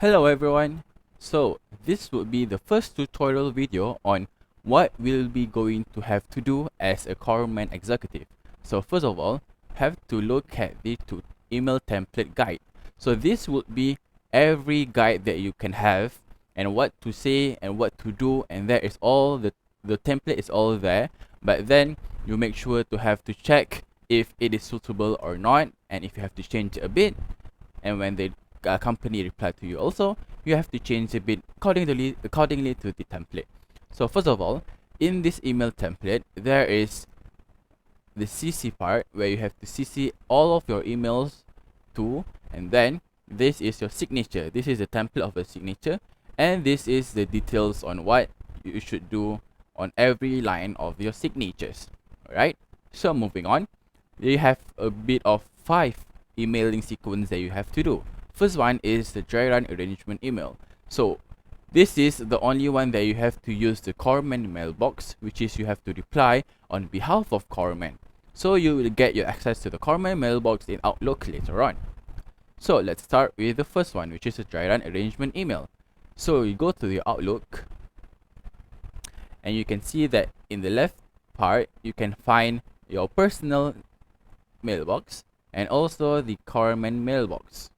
Hello everyone. So this would be the first tutorial video on what we'll be going to have to do as a Corpsman executive. So first of all, have to look at the email template guide. So this would be every guide that you can have and what to say and what to do, and there is all the template is all there, but then you make sure to have to check if it is suitable or not, and if you have to change a bit, and when the company reply to you also, you have to change a bit accordingly to the template. So first of all, in this email template, there is the CC part where you have to CC all of your emails to, and then this is your signature. This is the template of a signature, and this is the details on what you should do on every line of your signatures. Alright, so moving on, you have a bit of 5 emailing sequence that you have to do. First one is the dry run arrangement email. So this is the only one that you have to use the Corpsman mailbox, which is you have to reply on behalf of Corpsman. So you will get your access to the Corpsman mailbox in Outlook later on. So let's start with the first one, which is a dry run arrangement email. So you go to the Outlook, and you can see that in the left part you can find your personal mailbox and also the Corpsman mailbox.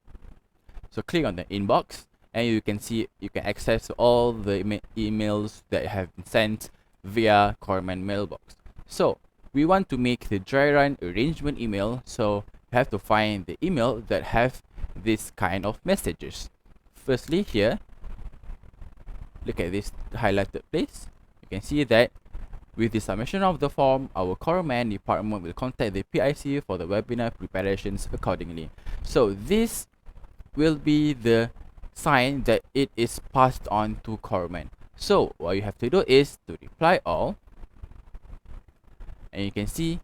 So click on the inbox, and you can see you can access all the emails that have been sent via Corpsman mailbox. So we want to make the dry run arrangement email, so you have to find the email that have this kind of messages. Firstly, here, look at this highlighted place. You can see that with the submission of the form, our Corpsman department will contact the PIC for the webinar preparations accordingly. So this will be the sign that it is passed on to Corpsman. So what you have to do is to reply all, and you can see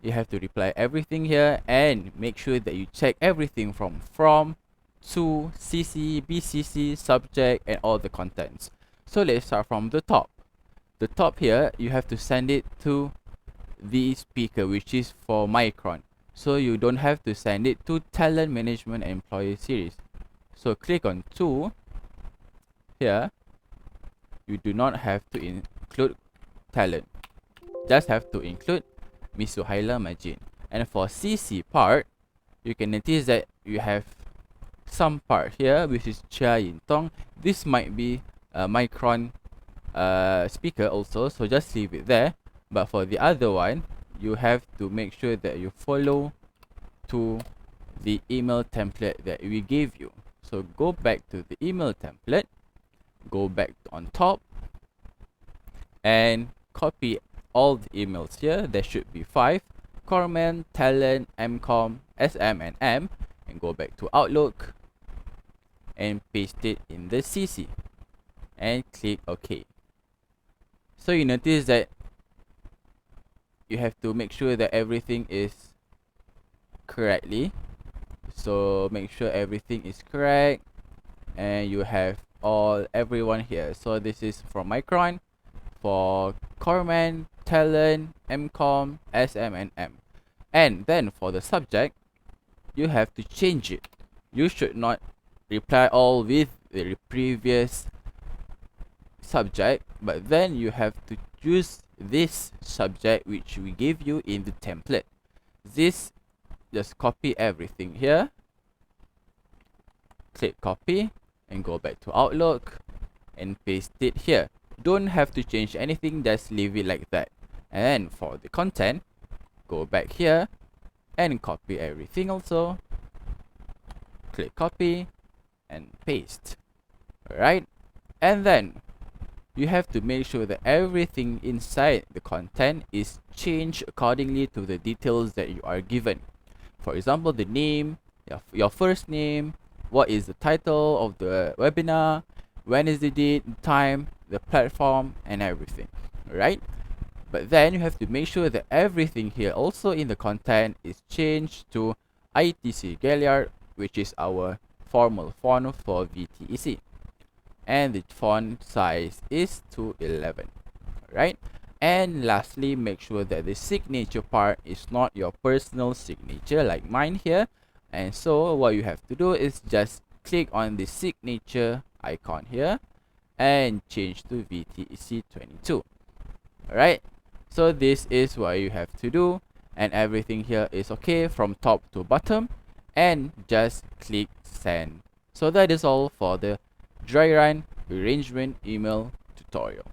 you have to reply everything here, and make sure that you check everything from to, CC, BCC, subject, and all the contents. So let's start from the top. The top here, you have to send it to the speaker, which is for Micron. So you don't have to send it to talent management and employee series. So click on to here. You do not have to include talent, just have to include Miss Suhaila Majid. And for CC part, you can notice that you have some part here which is Chia Yin Tong. This might be a Micron speaker also, so just leave it there. But for the other one, you have to make sure that you follow to the email template that we gave you. So go back to the email template, go back on top, and copy all the emails here. There should be 5: Corpsman, talent, MCOM, SM, and M, and go back to Outlook and paste it in the CC and click OK. So you notice that you have to make sure that everything is correctly. So make sure everything is correct, and you have everyone here. So this is from Micron, for Corpsman, talent, MCOM, SM, and M. And then for the subject, you have to change it. You should not reply all with the previous subject, but then you have to use this subject which we gave you in the template. This, just copy everything here, click copy, and go back to Outlook and paste it here. Don't have to change anything, just leave it like that. And then for the content, go back here and copy everything also, click copy and paste. Alright, and then you have to make sure that everything inside the content is changed accordingly to the details that you are given. For example, the name, your first name, what is the title of the webinar, when is the date, the time, the platform, and everything. Alright, but then you have to make sure that everything here also in the content is changed to ITC Galliard, which is our formal font for VTEC, and the font size is 211. Right, and lastly, make sure that the signature part is not your personal signature like mine here. And so what you have to do is just click on the signature icon here and change to VTEC22. Alright, so this is what you have to do, and everything here is okay from top to bottom, and just click send. So that is all for the dry run arrangement email tutorial.